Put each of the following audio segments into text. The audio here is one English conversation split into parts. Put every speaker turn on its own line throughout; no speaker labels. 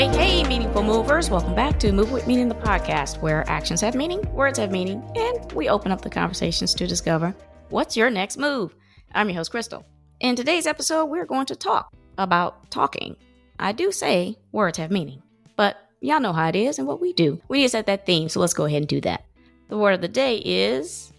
Hey, meaningful movers. Welcome back to Move With Meaning, the podcast, where actions have meaning, words have meaning, and we open up the conversations to discover what's your next move. I'm your host, Crystal. In today's episode, we're going to talk about talking. I do say words have meaning, but y'all know how it is and what we do. We need to set that theme, so let's go ahead and do that. The word of the day is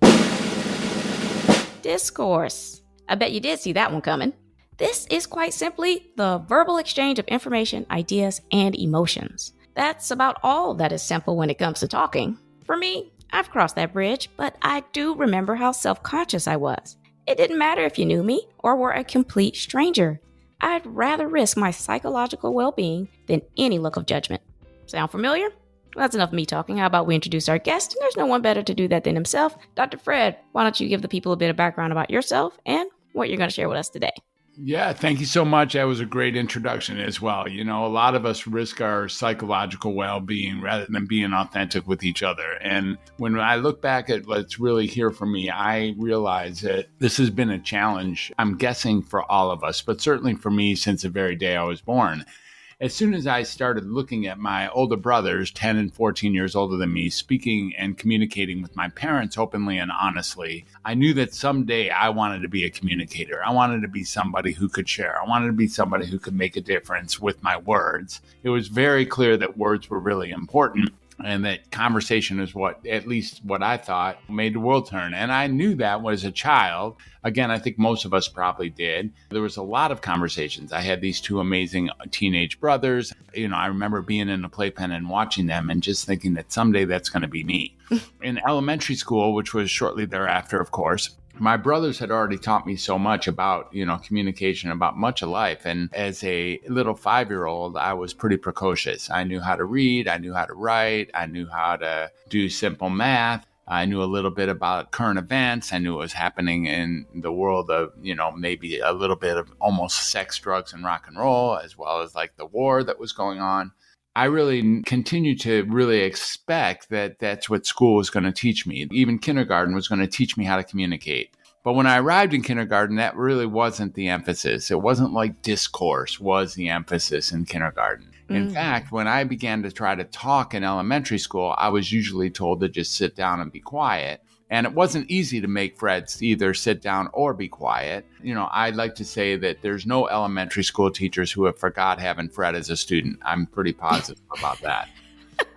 discourse. I bet you did see that one coming. This is quite simply the verbal exchange of information, ideas, and emotions. That's about all that is simple when it comes to talking. For me, I've crossed that bridge, but I do remember how self-conscious I was. It didn't matter if you knew me or were a complete stranger. I'd rather risk my psychological well-being than any look of judgment. Sound familiar? Well, that's enough of me talking. How about we introduce our guest? And there's no one better to do that than himself. Dr. Fred, why don't you give the people a bit of background about yourself and what you're going to share with us today?
Yeah, thank you so much. That was a great introduction as well. You know, a lot of us risk our psychological well-being rather than being authentic with each other. And when I look back at what's really here for me, I realize that this has been a challenge, I'm guessing for all of us, but certainly for me since the very day I was born. As soon as I started looking at my older brothers, 10 and 14 years older than me, speaking and communicating with my parents openly and honestly, I knew that someday I wanted to be a communicator. I wanted to be somebody who could share. I wanted to be somebody who could make a difference with my words. It was very clear that words were really important. And that conversation is what, at least what I thought, made the world turn. And I knew that as a child. Again, I think most of us probably did. There was a lot of conversations. I had these two amazing teenage brothers. You know, I remember being in the playpen and watching them and just thinking that someday that's going to be me. In elementary school, which was shortly thereafter, of course, my brothers had already taught me so much about, communication, about much of life. And as a little 5-year-old, I was pretty precocious. I knew how to read. I knew how to write. I knew how to do simple math. I knew a little bit about current events. I knew what was happening in the world of, maybe a little bit of almost sex, drugs, and rock and roll, as well as like the war that was going on. I really continued to really expect that that's what school was going to teach me. Even kindergarten was going to teach me how to communicate. But when I arrived in kindergarten, that really wasn't the emphasis. It wasn't like discourse was the emphasis in kindergarten. In fact, when I began to try to talk in elementary school, I was usually told to just sit down and be quiet. And it wasn't easy to make Fred either sit down or be quiet. I'd like to say that there's no elementary school teachers who have forgot having Fred as a student. I'm pretty positive about that.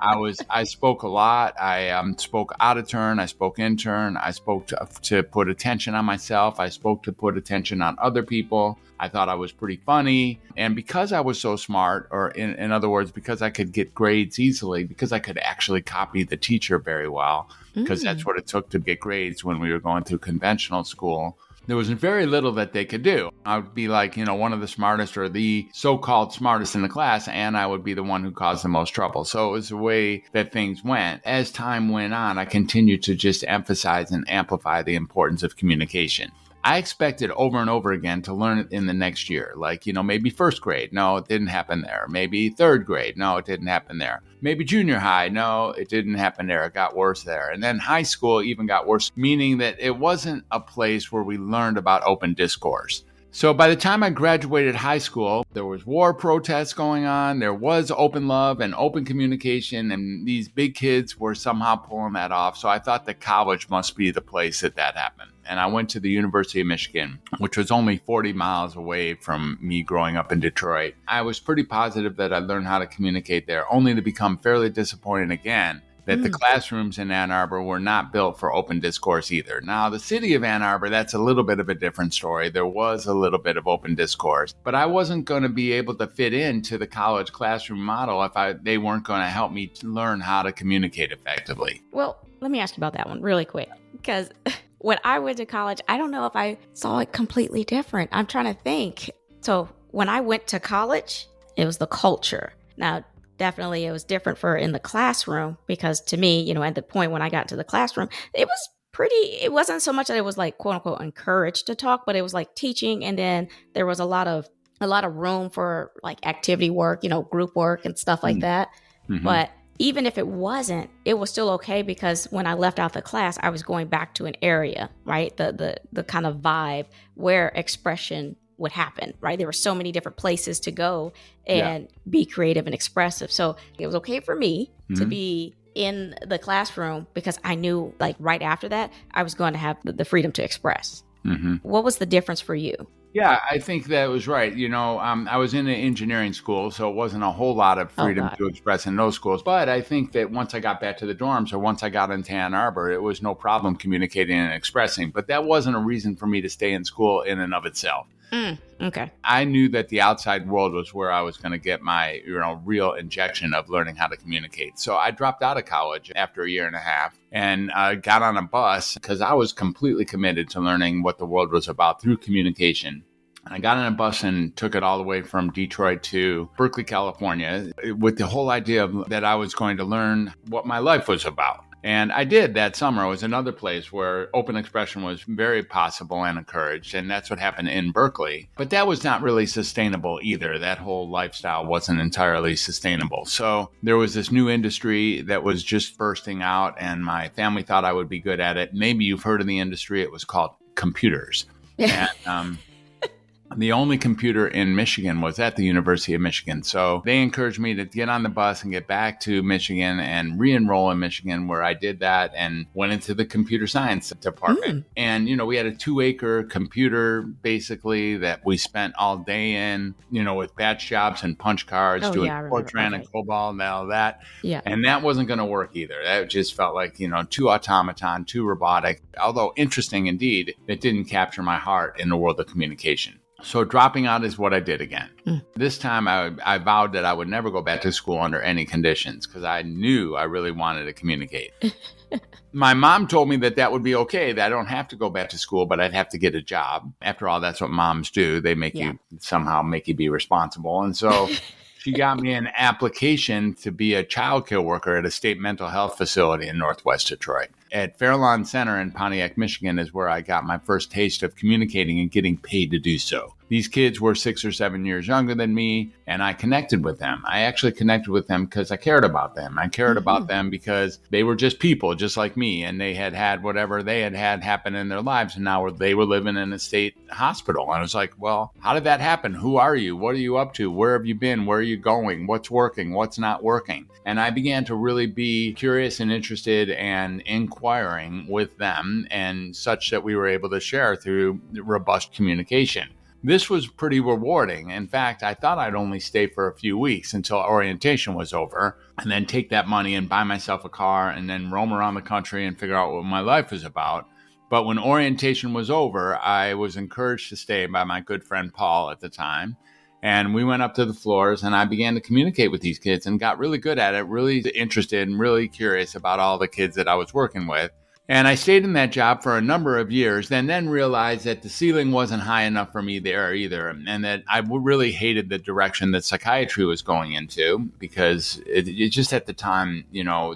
I spoke a lot. I spoke out of turn. I spoke in turn. I spoke to put attention on myself. I spoke to put attention on other people. I thought I was pretty funny. And because I was so smart, or in other words, because I could get grades easily, because I could actually copy the teacher very well, because that's what it took to get grades when we were going through conventional school, there was very little that they could do. I would be like, one of the smartest or the so-called smartest in the class, and I would be the one who caused the most trouble. So it was the way that things went. As time went on, I continued to just emphasize and amplify the importance of communication. I expected over and over again to learn it in the next year, like, maybe first grade. No, it didn't happen there. Maybe third grade. No, it didn't happen there. Maybe junior high. No, it didn't happen there. It got worse there. And then high school even got worse, meaning that it wasn't a place where we learned about open discourse. So by the time I graduated high school, there was war protests going on. There was open love and open communication, and these big kids were somehow pulling that off. So I thought that college must be the place that happened. And I went to the University of Michigan, which was only 40 miles away from me growing up in Detroit. I was pretty positive that I'd learn how to communicate there, only to become fairly disappointed again that the classrooms in Ann Arbor were not built for open discourse either. Now, the city of Ann Arbor, that's a little bit of a different story. There was a little bit of open discourse, but I wasn't going to be able to fit into the college classroom model if they weren't going to help me to learn how to communicate effectively.
Well, let me ask you about that one really quick, because when I went to college, I don't know if I saw it completely different. I'm trying to think. So when I went to college, it was the culture. Now, definitely it was different for in the classroom, because to me, at the point when I got to the classroom, it wasn't so much that it was like quote unquote encouraged to talk, but it was like teaching. And then there was a lot of room for like activity work, group work and stuff like that. Mm-hmm. But even if it wasn't, it was still okay, because when I left out the class, I was going back to an area, right? The kind of vibe where expression would happen, right? There were so many different places to go and be creative and expressive. So it was okay for me to be in the classroom because I knew like right after that, I was going to have the freedom to express. What was the difference for you?
Yeah, I think that was right. I was in an engineering school, so it wasn't a whole lot of freedom to express in those schools. But I think that once I got back to the dorms or once I got into Ann Arbor, it was no problem communicating and expressing. But that wasn't a reason for me to stay in school in and of itself.
Okay.
I knew that the outside world was where I was going to get my, real injection of learning how to communicate. So I dropped out of college after a year and a half and got on a bus because I was completely committed to learning what the world was about through communication. I got on a bus and took it all the way from Detroit to Berkeley, California, with the whole idea that I was going to learn what my life was about. And I did that summer. It was another place where open expression was very possible and encouraged. And that's what happened in Berkeley. But that was not really sustainable either. That whole lifestyle wasn't entirely sustainable. So there was this new industry that was just bursting out, and my family thought I would be good at it. Maybe you've heard of the industry. It was called computers. And the only computer in Michigan was at the University of Michigan. So they encouraged me to get on the bus and get back to Michigan and re-enroll in Michigan, where I did that and went into the computer science department. And, we had a 2-acre computer basically that we spent all day in, with batch jobs and punch cards, doing Fortran and COBOL and all that.
Yeah.
And that wasn't going to work either. That just felt like, too automaton, too robotic. Although interesting indeed, it didn't capture my heart in the world of communication. So dropping out is what I did again. This time I vowed that I would never go back to school under any conditions because I knew I really wanted to communicate. My mom told me that would be okay, that I don't have to go back to school, but I'd have to get a job. After all, that's what moms do. They make you somehow make you be responsible. And so she got me an application to be a child care worker at a state mental health facility in Northwest Detroit. At Fairlawn Center in Pontiac, Michigan is where I got my first taste of communicating and getting paid to do so. These kids were 6 or 7 years younger than me, and I connected with them. I actually connected with them because I cared about them. I cared about them because they were just people, just like me, and they had whatever they had happen in their lives, and now they were living in a state hospital. And I was like, well, how did that happen? Who are you? What are you up to? Where have you been? Where are you going? What's working? What's not working? And I began to really be curious and interested and inquiring with them, and such that we were able to share through robust communication. This was pretty rewarding. In fact, I thought I'd only stay for a few weeks until orientation was over, and then take that money and buy myself a car and then roam around the country and figure out what my life was about. But when orientation was over, I was encouraged to stay by my good friend Paul at the time. And we went up to the floors and I began to communicate with these kids and got really good at it, really interested and really curious about all the kids that I was working with. And I stayed in that job for a number of years, and then realized that the ceiling wasn't high enough for me there either, and that I really hated the direction that psychiatry was going into, because it just at the time,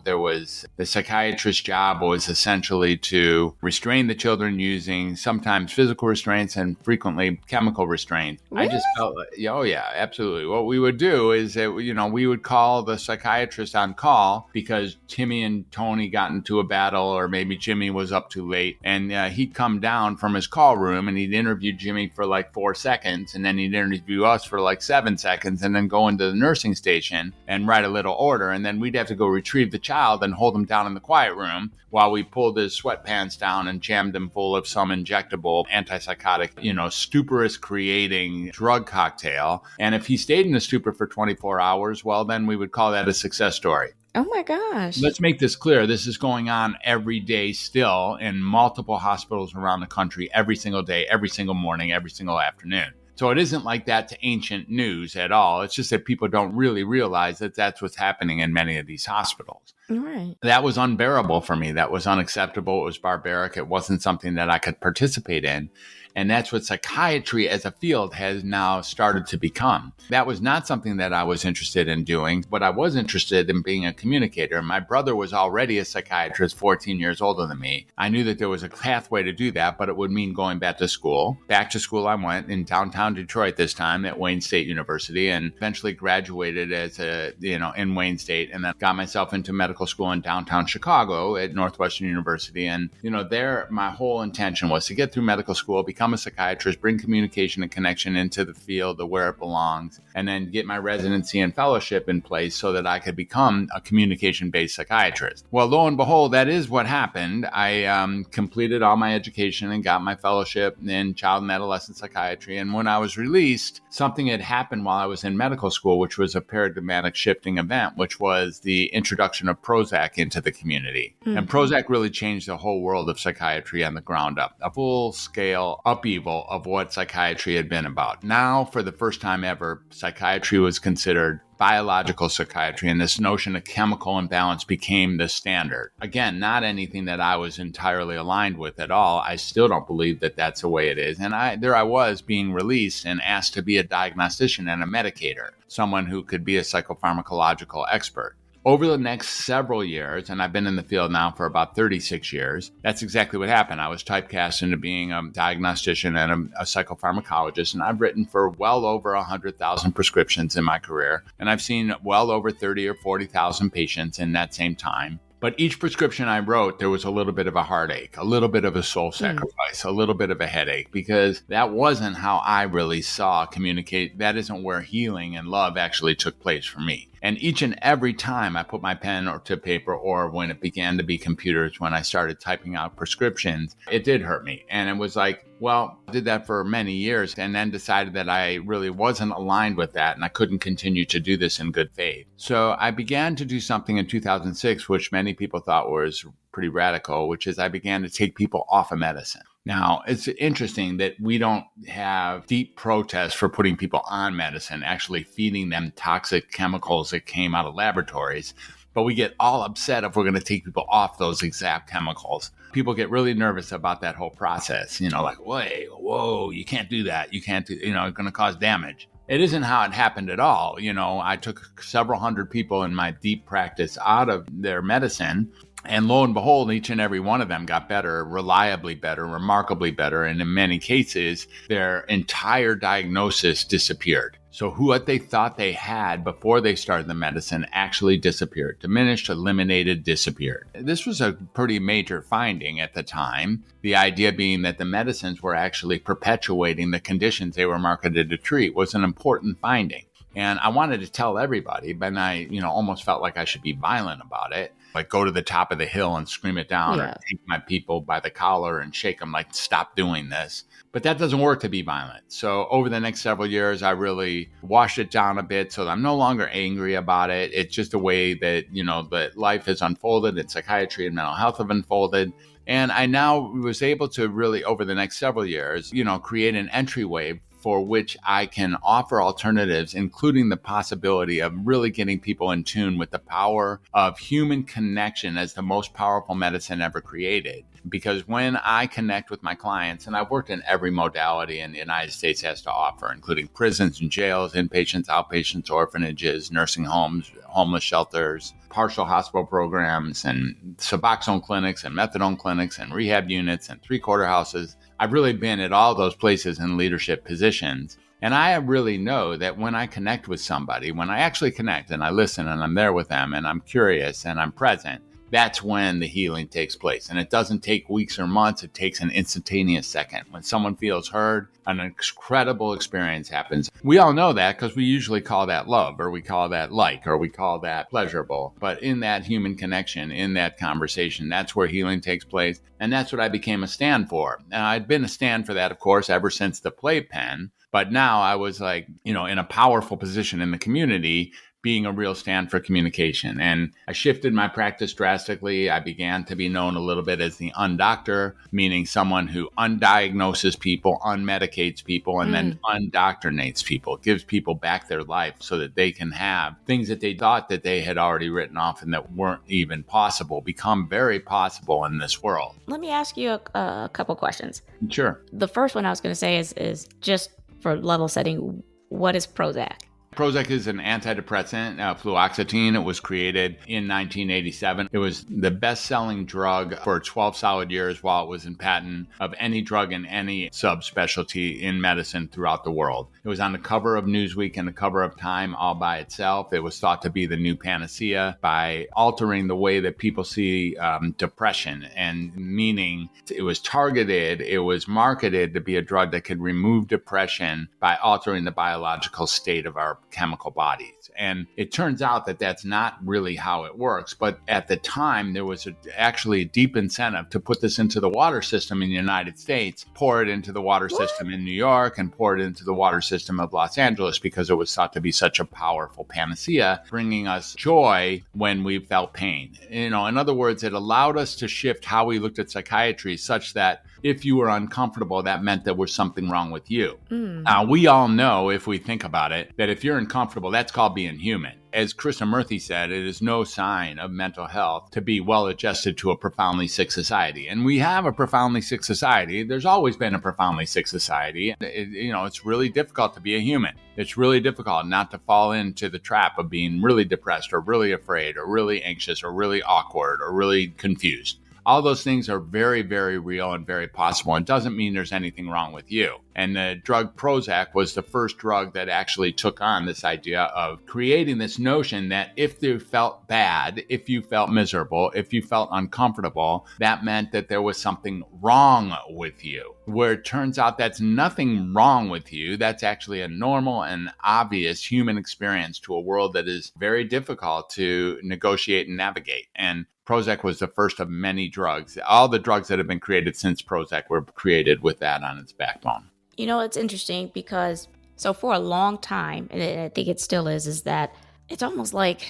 there was the psychiatrist job was essentially to restrain the children using sometimes physical restraints and frequently chemical restraints.
Really?
I just felt like, oh yeah, absolutely. What we would do is that, we would call the psychiatrist on call because Timmy and Tony got into a battle, or maybe Jimmy was up too late, and he'd come down from his call room and he'd interview Jimmy for like 4 seconds, and then he'd interview us for like 7 seconds, and then go into the nursing station and write a little order, and then we'd have to go retrieve the child and hold him down in the quiet room while we pulled his sweatpants down and jammed him full of some injectable antipsychotic, stuporous creating drug cocktail. And if he stayed in the stupor for 24 hours, well, then we would call that a success story.
Oh my gosh.
Let's make this clear. This is going on every day still in multiple hospitals around the country, every single day, every single morning, every single afternoon. So it isn't like that to ancient news at all. It's just that people don't really realize that that's what's happening in many of these hospitals.
Right.
That was unbearable for me. That was unacceptable. It was barbaric. It wasn't something that I could participate in. And that's what psychiatry as a field has now started to become. That was not something that I was interested in doing, but I was interested in being a communicator. My brother was already a psychiatrist, 14 years older than me. I knew that there was a pathway to do that, but it would mean going back to school. Back to school I went in downtown Detroit this time at Wayne State University, and eventually graduated as in Wayne State, and then got myself into medical medical school in downtown Chicago at Northwestern University. And, there, my whole intention was to get through medical school, become a psychiatrist, bring communication and connection into the field of where it belongs, and then get my residency and fellowship in place so that I could become a communication-based psychiatrist. Well, lo and behold, that is what happened. I completed all my education and got my fellowship in child and adolescent psychiatry. And when I was released, something had happened while I was in medical school, which was a paradigmatic shifting event, which was the introduction of Prozac into the community. Mm-hmm. And Prozac really changed the whole world of psychiatry on the ground up, a full-scale upheaval of what psychiatry had been about. Now, for the first time ever, psychiatry was considered biological psychiatry, and this notion of chemical imbalance became the standard. Again, not anything that I was entirely aligned with at all. I still don't believe that that's the way it is. And there I was being released and asked to be a diagnostician and a medicator, someone who could be a psychopharmacological expert. Over the next several years, and I've been in the field now for about 36 years, that's exactly what happened. I was typecast into being a diagnostician and a psychopharmacologist, and I've written for well over 100,000 prescriptions in my career, and I've seen well over 30 or 40,000 patients in that same time. But each prescription I wrote, there was a little bit of a heartache, a little bit of a soul sacrifice, a little bit of a headache, because that wasn't how I really saw communicate. That isn't where healing and love actually took place for me. And each and every time I put my pen to paper, or when it began to be computers, when I started typing out prescriptions, it did hurt me. And it was like, well, I did that for many years and then decided that I really wasn't aligned with that and I couldn't continue to do this in good faith. So I began to do something in 2006, which many people thought was pretty radical, which is I began to take people off of medicine. Now, it's interesting that we don't have deep protests for putting people on medicine, actually feeding them toxic chemicals that came out of laboratories. But we get all upset if we're going to take people off those exact chemicals. People get really nervous about that whole process, like, whoa, you can't do that. You can't do, it's going to cause damage. It isn't how it happened at all. I took several hundred people in my deep practice out of their medicine. And lo and behold, each and every one of them got better, reliably better, remarkably better. And in many cases, their entire diagnosis disappeared. So what they thought they had before they started the medicine actually disappeared, diminished, eliminated, disappeared. This was a pretty major finding at the time. The idea being that the medicines were actually perpetuating the conditions they were marketed to treat was an important finding. And I wanted to tell everybody, but I, almost felt like I should be violent about it. Like go to the top of the hill and scream it down, or take my people by the collar and shake them like, stop doing this. But that doesn't work to be violent. So over the next several years, I really washed it down a bit so that I'm no longer angry about it. It's just a way that, that life has unfolded and psychiatry and mental health have unfolded. And I now was able to really, over the next several years, create an entryway for which I can offer alternatives, including the possibility of really getting people in tune with the power of human connection as the most powerful medicine ever created. Because when I connect with my clients, and I've worked in every modality in the United States has to offer, including prisons and jails, inpatients, outpatients, orphanages, nursing homes, homeless shelters, partial hospital programs, and Suboxone clinics, and methadone clinics, and rehab units, and three-quarter houses. I've really been at all those places in leadership positions. And I really know that when I connect with somebody, when I actually connect and I listen and I'm there with them and I'm curious and I'm present, that's when the healing takes place. And it doesn't take weeks or months. It takes an instantaneous second. When someone feels heard, an incredible experience happens. We all know that because we usually call that love, or we call that like, or we call that pleasurable. But in that human connection, in that conversation, that's where healing takes place. And that's what I became a stand for. And I'd been a stand for that, of course, ever since the playpen. But now I was like, in a powerful position in the community, being a real stand for communication. And I shifted my practice drastically. I began to be known a little bit as the Un-doctor, meaning someone who undiagnoses people, unmedicates people, and then undoctrinates people, gives people back their life so that they can have things that they thought that they had already written off and that weren't even possible, become very possible in this world.
Let me ask you a couple questions.
Sure.
The first one I was going to say is just for level setting, what is Prozac?
Prozac is an antidepressant, fluoxetine. It was created in 1987. It was the best-selling drug for 12 solid years while it was in patent of any drug in any subspecialty in medicine throughout the world. It was on the cover of Newsweek and the cover of Time all by itself. It was thought to be the new panacea by altering the way that people see depression, and meaning it was targeted, it was marketed to be a drug that could remove depression by altering the biological state of our chemical bodies. And it turns out that that's not really how it works. But at the time, there was actually a deep incentive to put this into the water system in the United States, pour it into the water system in New York, and pour it into the water system of Los Angeles because it was thought to be such a powerful panacea, bringing us joy when we felt pain. In other words, it allowed us to shift how we looked at psychiatry such that if you were uncomfortable, that meant there was something wrong with you. Now, we all know, if we think about it, that if you're uncomfortable, that's called being human. As Krishnamurti said, it is no sign of mental health to be well adjusted to a profoundly sick society. And we have a profoundly sick society. There's always been a profoundly sick society. It's really difficult to be a human. It's really difficult not to fall into the trap of being really depressed or really afraid or really anxious or really awkward or really confused. All those things are very, very real and very possible. It doesn't mean there's anything wrong with you. And the drug Prozac was the first drug that actually took on this idea of creating this notion that if you felt bad, if you felt miserable, if you felt uncomfortable, that meant that there was something wrong with you. Where it turns out that's nothing wrong with you. That's actually a normal and obvious human experience to a world that is very difficult to negotiate and navigate. And Prozac was the first of many drugs. All the drugs that have been created since Prozac were created with that on its backbone.
It's interesting because, so for a long time, and I think it still is that it's almost like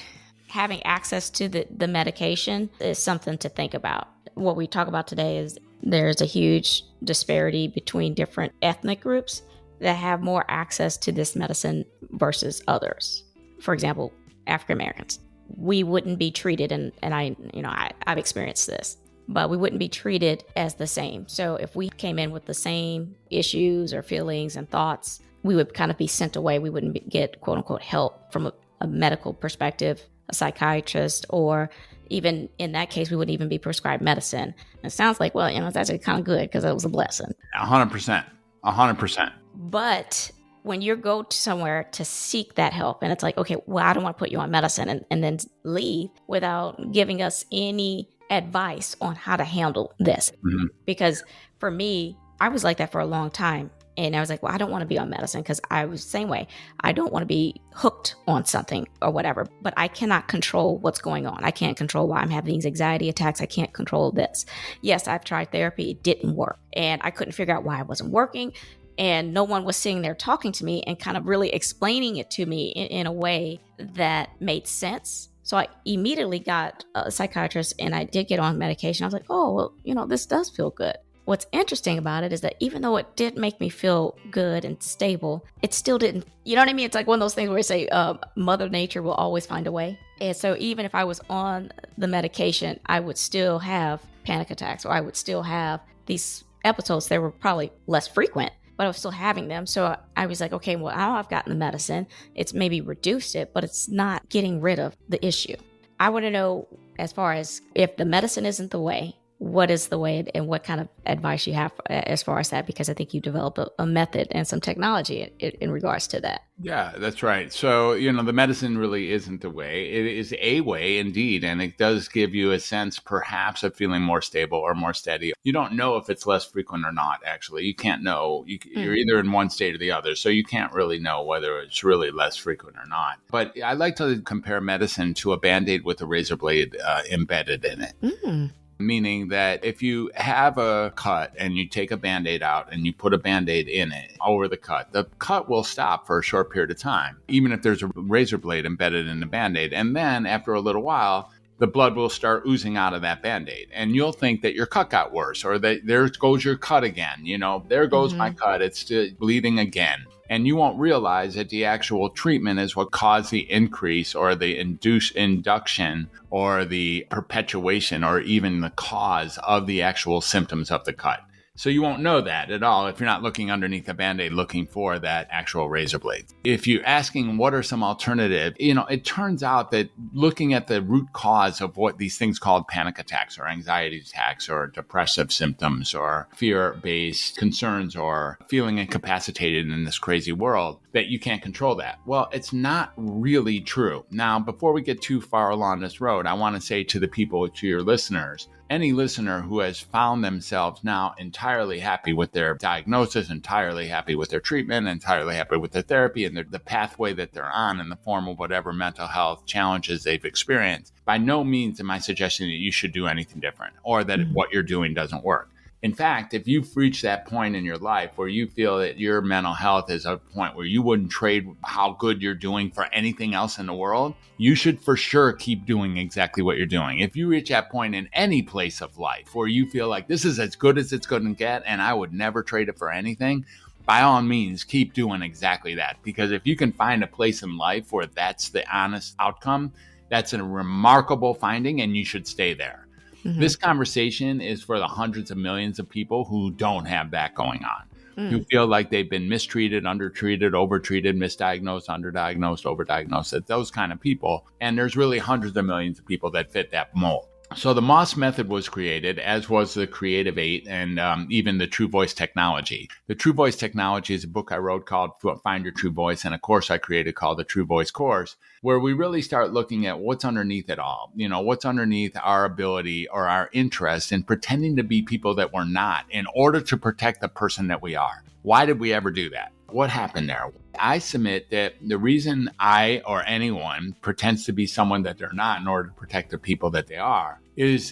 having access to the medication is something to think about. What we talk about today is there's a huge disparity between different ethnic groups that have more access to this medicine versus others. For example, African Americans. We wouldn't be treated, and I've experienced this, but we wouldn't be treated as the same. So if we came in with the same issues or feelings and thoughts, we would kind of be sent away. We wouldn't get quote unquote help from a medical perspective, a psychiatrist, or even in that case, we wouldn't even be prescribed medicine. And it sounds like, it's actually kind of good because it was a blessing.
100%.
But when you go to somewhere to seek that help, and it's like, okay, well, I don't want to put you on medicine and then leave without giving us any advice on how to handle this. Mm-hmm. Because for me, I was like that for a long time. And I was like, well, I don't want to be on medicine because I was the same way. I don't want to be hooked on something or whatever, but I cannot control what's going on. I can't control why I'm having these anxiety attacks. I can't control this. Yes, I've tried therapy. It didn't work. And I couldn't figure out why it wasn't working. And no one was sitting there talking to me and kind of really explaining it to me in a way that made sense. So I immediately got a psychiatrist and I did get on medication. I was like, oh, well, this does feel good. What's interesting about it is that even though it did make me feel good and stable, it still didn't, you know what I mean? It's like one of those things where you say, Mother Nature will always find a way. And so even if I was on the medication, I would still have panic attacks, or I would still have these episodes that were probably less frequent, but I was still having them. So I was like, okay, well, now I've gotten the medicine. It's maybe reduced it, but it's not getting rid of the issue. I want to know, as far as if the medicine isn't the way, what is the way, and what kind of advice you have as far as that, because I think you developed a method and some technology in regards to that.
Yeah, that's right. So, the medicine really isn't the way. It is a way indeed, and it does give you a sense perhaps of feeling more stable or more steady. You don't know if it's less frequent or not, actually. You can't know. You're either in one state or the other, so you can't really know whether it's really less frequent or not. But I like to compare medicine to a Band-Aid with a razor blade embedded in it. Mm. Meaning that if you have a cut and you take a Band-Aid out and you put a Band-Aid in it over the cut will stop for a short period of time, even if there's a razor blade embedded in the Band-Aid. And then after a little while, the blood will start oozing out of that Band-Aid. And you'll think that your cut got worse, or that there goes your cut again. There goes my cut. It's still bleeding again. And you won't realize that the actual treatment is what caused the increase or the induction or the perpetuation or even the cause of the actual symptoms of the cut. So you won't know that at all if you're not looking underneath the Band-Aid looking for that actual razor blade. If you're asking what are some alternatives, it turns out that looking at the root cause of what these things called panic attacks or anxiety attacks or depressive symptoms or fear-based concerns or feeling incapacitated in this crazy world, that you can't control that. Well, it's not really true. Now, before we get too far along this road, I want to say to the people, to your listeners, any listener who has found themselves now entirely happy with their diagnosis, entirely happy with their treatment, entirely happy with their therapy and the pathway that they're on in the form of whatever mental health challenges they've experienced, by no means am I suggesting that you should do anything different or that what you're doing doesn't work. In fact, if you've reached that point in your life where you feel that your mental health is a point where you wouldn't trade how good you're doing for anything else in the world, you should for sure keep doing exactly what you're doing. If you reach that point in any place of life where you feel like this is as good as it's going to get and I would never trade it for anything, by all means, keep doing exactly that. Because if you can find a place in life where that's the honest outcome, that's a remarkable finding and you should stay there. This conversation is for the hundreds of millions of people who don't have that going on, who feel like they've been mistreated, undertreated, overtreated, misdiagnosed, underdiagnosed, overdiagnosed, those kind of people. And there's really hundreds of millions of people that fit that mold. So the Moss method was created, as was the Creative 8 and even the True Voice technology. The True Voice technology is a book I wrote called Find Your True Voice and a course I created called the True Voice course, where we really start looking at what's underneath it all. What's underneath our ability or our interest in pretending to be people that we're not in order to protect the person that we are. Why did we ever do that? What happened there? I submit that the reason I or anyone pretends to be someone that they're not in order to protect the people that they are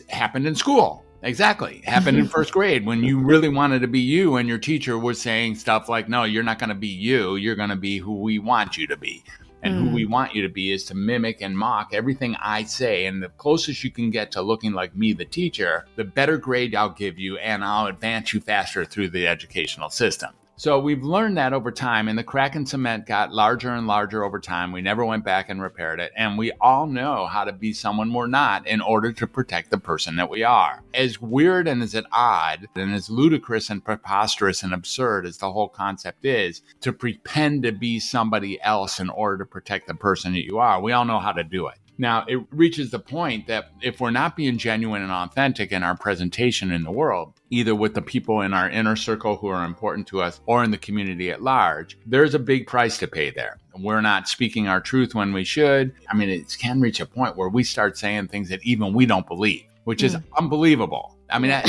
happened in school. Exactly. Happened in first grade when you really wanted to be you and your teacher was saying stuff like, no, you're not going to be you. You're going to be who we want you to be. And who we want you to be is to mimic and mock everything I say. And the closest you can get to looking like me, the teacher, the better grade I'll give you and I'll advance you faster through the educational system. So we've learned that over time, and the crack in cement got larger and larger over time. We never went back and repaired it. And we all know how to be someone we're not in order to protect the person that we are. As weird and as odd and as ludicrous and preposterous and absurd as the whole concept is, to pretend to be somebody else in order to protect the person that you are, we all know how to do it. Now, it reaches the point that if we're not being genuine and authentic in our presentation in the world, either with the people in our inner circle who are important to us or in the community at large, there's a big price to pay there. We're not speaking our truth when we should. I mean, it can reach a point where we start saying things that even we don't believe, which is unbelievable. I mean,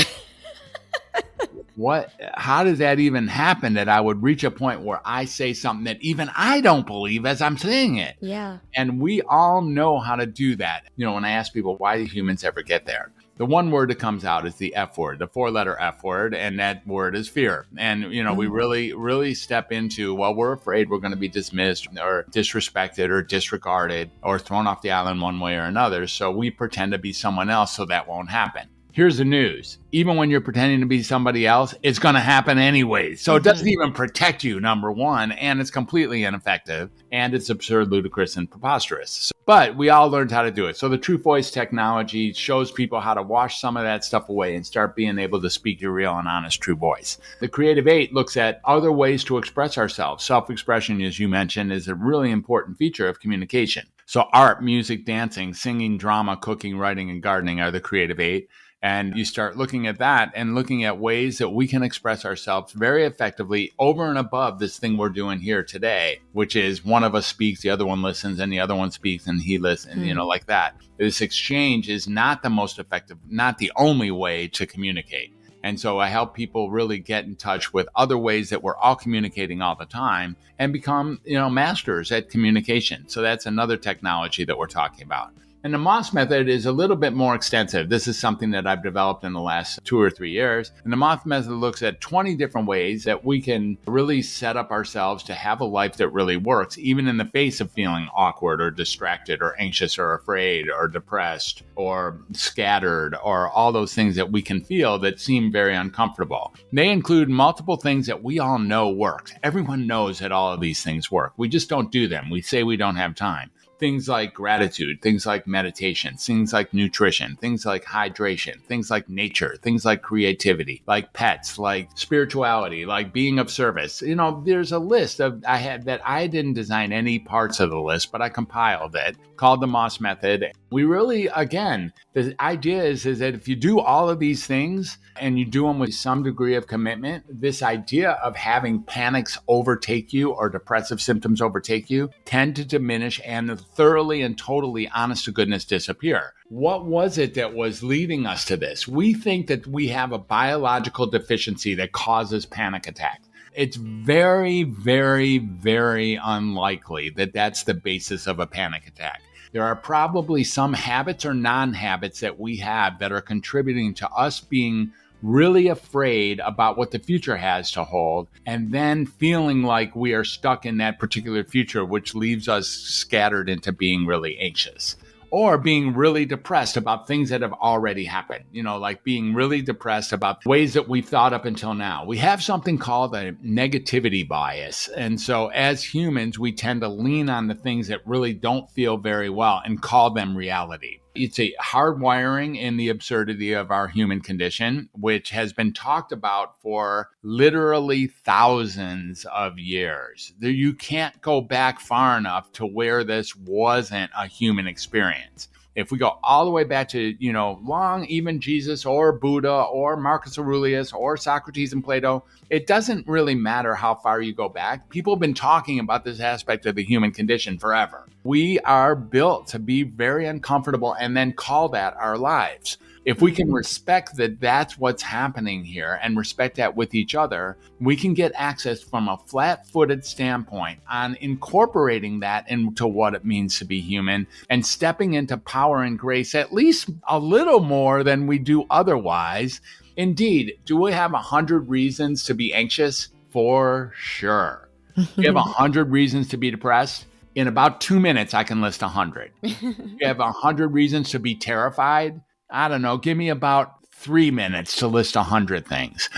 how does that even happen that I would reach a point where I say something that even I don't believe as I'm saying it?
Yeah.
And we all know how to do that. When I ask people, why do humans ever get there? The one word that comes out is the F word, the 4-letter F word, and that word is fear. And, we really step into, we're afraid we're going to be dismissed or disrespected or disregarded or thrown off the island one way or another. So we pretend to be someone else so that won't happen. Here's the news. Even when you're pretending to be somebody else, it's going to happen anyway. So it doesn't even protect you, number one, and it's completely ineffective, and it's absurd, ludicrous, and preposterous. But we all learned how to do it. So the True Voice technology shows people how to wash some of that stuff away and start being able to speak your real and honest true voice. The Creative 8 looks at other ways to express ourselves. Self-expression, as you mentioned, is a really important feature of communication. So art, music, dancing, singing, drama, cooking, writing, and gardening are the Creative 8. And you start looking at that and looking at ways that we can express ourselves very effectively over and above this thing we're doing here today, which is one of us speaks, the other one listens, and the other one speaks, and he listens, like that. This exchange is not the most effective, not the only way to communicate. And so I help people really get in touch with other ways that we're all communicating all the time and become, masters at communication. So that's another technology that we're talking about. And the Moss method is a little bit more extensive. This is something that I've developed in the last 2 or 3 years. And the Moss method looks at 20 different ways that we can really set up ourselves to have a life that really works, even in the face of feeling awkward or distracted or anxious or afraid or depressed or scattered or all those things that we can feel that seem very uncomfortable. They include multiple things that we all know work. Everyone knows that all of these things work. We just don't do them. We say we don't have time. things like gratitude, things like meditation, things like nutrition, things like hydration, things like nature, things like creativity, like pets, like spirituality, like being of service. There's a list that I didn't design any parts of the list, but I compiled it, called the Moss Method. We really, again, the idea is that if you do all of these things and you do them with some degree of commitment, this idea of having panics overtake you or depressive symptoms overtake you tend to diminish and thoroughly and totally, honest to goodness, disappear. What was it that was leading us to this? We think that we have a biological deficiency that causes panic attacks. It's very, very, very unlikely that that's the basis of a panic attack. There are probably some habits or non-habits that we have that are contributing to us being really afraid about what the future has to hold, and then feeling like we are stuck in that particular future, which leaves us scattered into being really anxious. Or being really depressed about things that have already happened, like being really depressed about ways that we've thought up until now. We have something called a negativity bias. And so as humans, we tend to lean on the things that really don't feel very well and call them reality. It's a hardwiring in the absurdity of our human condition, which has been talked about for literally thousands of years. You can't go back far enough to where this wasn't a human experience. If we go all the way back to, long, even Jesus or Buddha or Marcus Aurelius or Socrates and Plato, it doesn't really matter how far you go back. People have been talking about this aspect of the human condition forever. We are built to be very uncomfortable and then call that our lives. If we can respect that that's what's happening here and respect that with each other, we can get access from a flat-footed standpoint on incorporating that into what it means to be human and stepping into power and grace at least a little more than we do otherwise. Indeed, do we have 100 reasons to be anxious? For sure. We have 100 reasons to be depressed. In about 2 minutes, I can list 100. You have 100 reasons to be terrified. I don't know, give me about 3 minutes to list 100 things.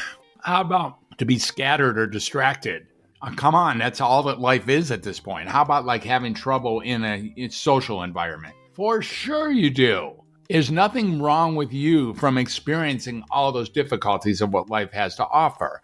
How about to be scattered or distracted? Come on, that's all that life is at this point. How about like having trouble in a social environment? For sure you do. There's nothing wrong with you from experiencing all those difficulties of what life has to offer.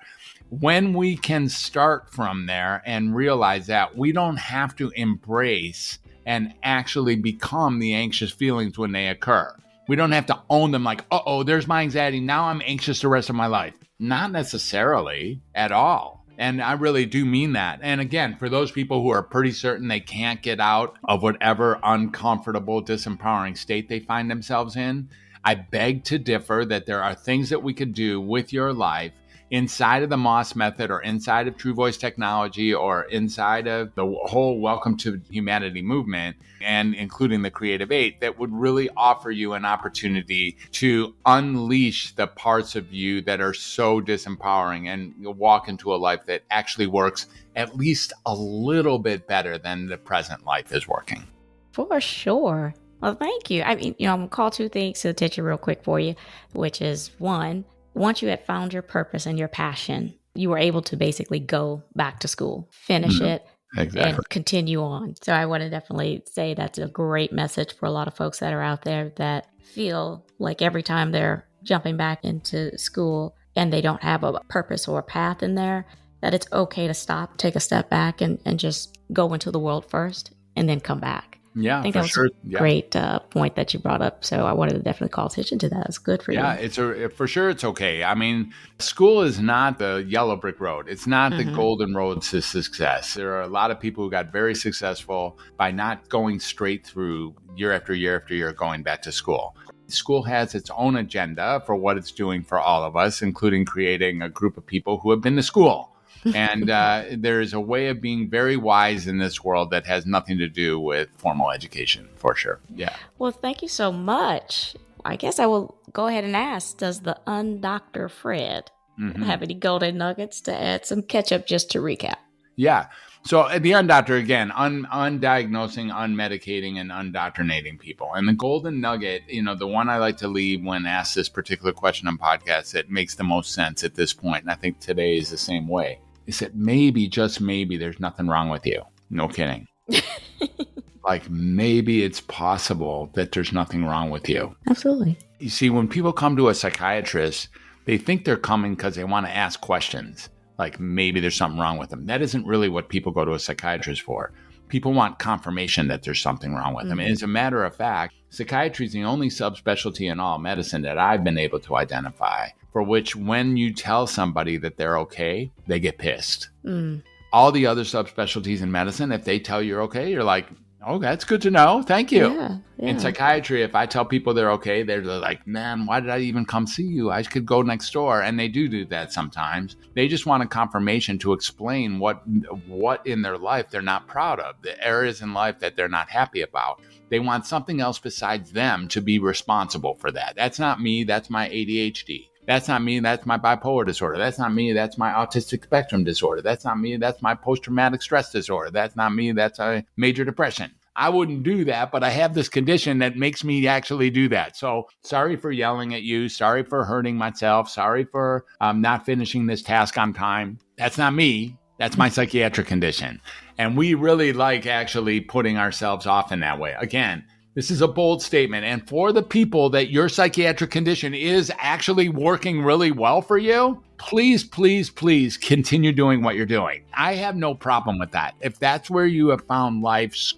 When we can start from there and realize that we don't have to embrace and actually become the anxious feelings when they occur. We don't have to own them like, there's my anxiety. Now I'm anxious the rest of my life. Not necessarily at all. And I really do mean that. And again, for those people who are pretty certain they can't get out of whatever uncomfortable, disempowering state they find themselves in, I beg to differ that there are things that we could do with your life inside of the Moss Method or inside of True Voice Technology or inside of the whole Welcome to Humanity movement and including the Creative 8 that would really offer you an opportunity to unleash the parts of you that are so disempowering and walk into a life that actually works at least a little bit better than the present life is working.
For sure. Well, thank you. I'm going to call two things to attention real quick for you, which is one, once you had found your purpose and your passion, you were able to basically go back to school, finish it, and continue on. So I want to definitely say that's a great message for a lot of folks that are out there that feel like every time they're jumping back into school and they don't have a purpose or a path in there, that it's okay to stop, take a step back and just go into the world first and then come back.
Yeah,
I think that was a great point that you brought up. So I wanted to definitely call attention to that. It's good for you.
Yeah, for sure it's okay. I mean, school is not the yellow brick road. It's not the golden road to success. There are a lot of people who got very successful by not going straight through year after year after year going back to school. School has its own agenda for what it's doing for all of us, including creating a group of people who have been to school. And there's a way of being very wise in this world that has nothing to do with formal education, for sure. Yeah.
Well, thank you so much. I guess I will go ahead and ask, does the Un-Doctor Fred have any golden nuggets to add some ketchup just to recap?
Yeah. So the Un-Doctor, again, un-diagnosing, un-medicating, and undoctrinating people. And the golden nugget, the one I like to leave when asked this particular question on podcasts that makes the most sense at this point, and I think today is the same way, is that maybe, just maybe, there's nothing wrong with you. No kidding. like maybe it's possible that there's nothing wrong with you.
Absolutely.
You see, when people come to a psychiatrist, they think they're coming because they want to ask questions, like maybe there's something wrong with them. That isn't really what people go to a psychiatrist for. People want confirmation that there's something wrong with them. And as a matter of fact, psychiatry is the only subspecialty in all medicine that I've been able to identify for which when you tell somebody that they're okay, they get pissed. All the other subspecialties in medicine, if they tell you're okay, you're like, oh, that's good to know. Thank you.
Yeah.
In psychiatry, if I tell people they're okay, they're like, man, why did I even come see you? I could go next door. And they do that sometimes. They just want a confirmation to explain what in their life they're not proud of, the areas in life that they're not happy about. They want something else besides them to be responsible for that. That's not me. That's my ADHD. That's not me. That's my bipolar disorder. That's not me. That's my autistic spectrum disorder. That's not me. That's my post-traumatic stress disorder. That's not me. That's a major depression. I wouldn't do that, but I have this condition that makes me actually do that. So sorry for yelling at you. Sorry for hurting myself. Sorry for not finishing this task on time. That's not me. That's my psychiatric condition. And we really like actually putting ourselves off in that way. Again, this is a bold statement. And for the people that your psychiatric condition is actually working really well for you, please, please, please continue doing what you're doing. I have no problem with that. If that's where you have found life's,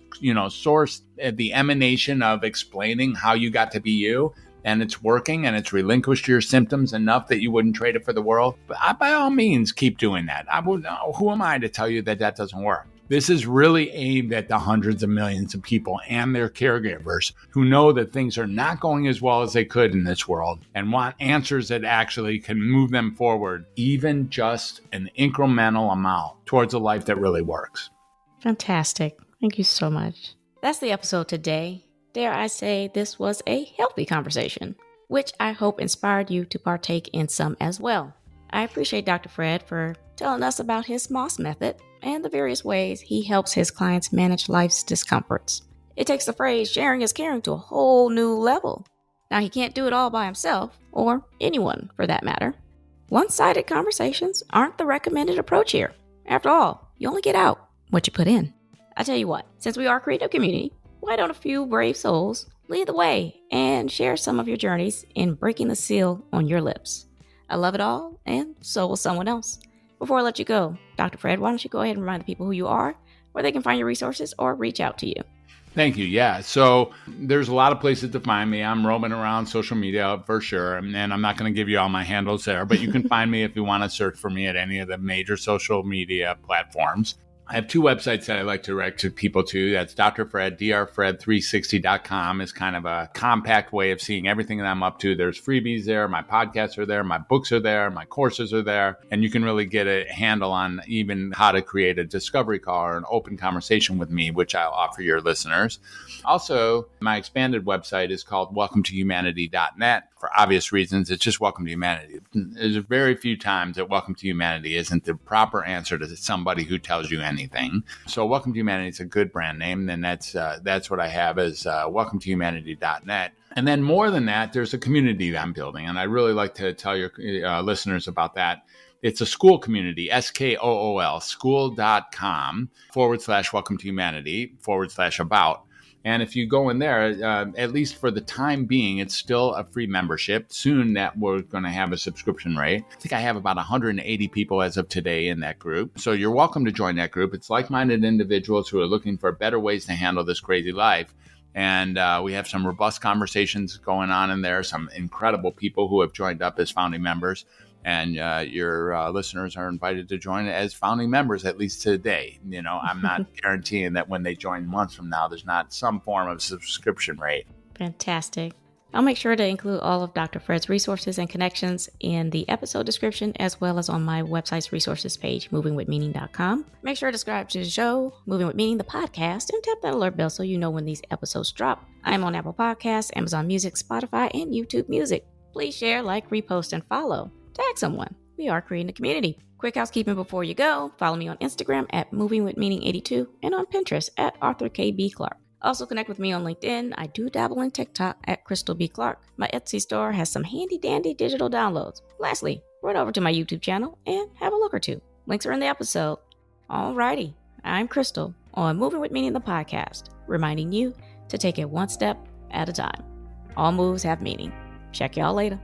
source, the emanation of explaining how you got to be you, and it's working and it's relinquished your symptoms enough that you wouldn't trade it for the world, but by all means, keep doing that. Who am I to tell you that doesn't work? This is really aimed at the hundreds of millions of people and their caregivers who know that things are not going as well as they could in this world and want answers that actually can move them forward, even just an incremental amount towards a life that really works.
Fantastic. Thank you so much. That's the episode today. Dare I say this was a healthy conversation, which I hope inspired you to partake in some as well. I appreciate Dr. Fred for telling us about his MOS method and the various ways he helps his clients manage life's discomforts. It takes the phrase sharing is caring to a whole new level. Now, he can't do it all by himself, or anyone for that matter. One-sided conversations aren't the recommended approach here. After all, you only get out what you put in. I tell you what, since we are a creative community, why don't a few brave souls lead the way and share some of your journeys in breaking the seal on your lips? I love it all, and so will someone else. Before I let you go, Dr. Fred, why don't you go ahead and remind the people who you are, where they can find your resources, or reach out to you?
Thank you. Yeah. So there's a lot of places to find me. I'm roaming around social media for sure. And I'm not going to give you all my handles there, but you can find me if you want to search for me at any of the major social media platforms. I have two websites that I like to direct people to. That's Dr. Fred, drfred360.com is kind of a compact way of seeing everything that I'm up to. There's freebies there. My podcasts are there. My books are there. My courses are there. And you can really get a handle on even how to create a discovery call or an open conversation with me, which I'll offer your listeners. Also, my expanded website is called welcometohumanity.net. For obvious reasons, it's just Welcome to Humanity. There's very few times that Welcome to Humanity isn't the proper answer to somebody who tells you anything. So Welcome to Humanity is a good brand name, and that's what I have is welcometohumanity.net. And then more than that, there's a community that I'm building, and I really like to tell your listeners about that. It's a school community, SKOOL, school.com/welcome to humanity/about. And if you go in there, at least for the time being, it's still a free membership. Soon that we're going to have a subscription rate. I think I have about 180 people as of today in that group. So you're welcome to join that group. It's like-minded individuals who are looking for better ways to handle this crazy life. And we have some robust conversations going on in there, some incredible people who have joined up as founding members. And your listeners are invited to join as founding members, at least today. I'm not guaranteeing that when they join months from now, there's not some form of subscription rate.
Fantastic. I'll make sure to include all of Dr. Fred's resources and connections in the episode description, as well as on my website's resources page, movingwithmeaning.com. Make sure to subscribe to the show, Moving With Meaning, the podcast, and tap that alert bell so you know when these episodes drop. I'm on Apple Podcasts, Amazon Music, Spotify, and YouTube Music. Please share, like, repost, and follow. Tag someone. We are creating a community. Quick housekeeping before you go. Follow me on Instagram at movingwithmeaning82 and on Pinterest at Arthur KB Clark. Also connect with me on LinkedIn. I do dabble in TikTok at Crystal B. Clark. My Etsy store has some handy dandy digital downloads. Lastly, run over to my YouTube channel and have a look or two. Links are in the episode. Alrighty, I'm Crystal on Moving with Meaning, the podcast, reminding you to take it one step at a time. All moves have meaning. Check y'all later.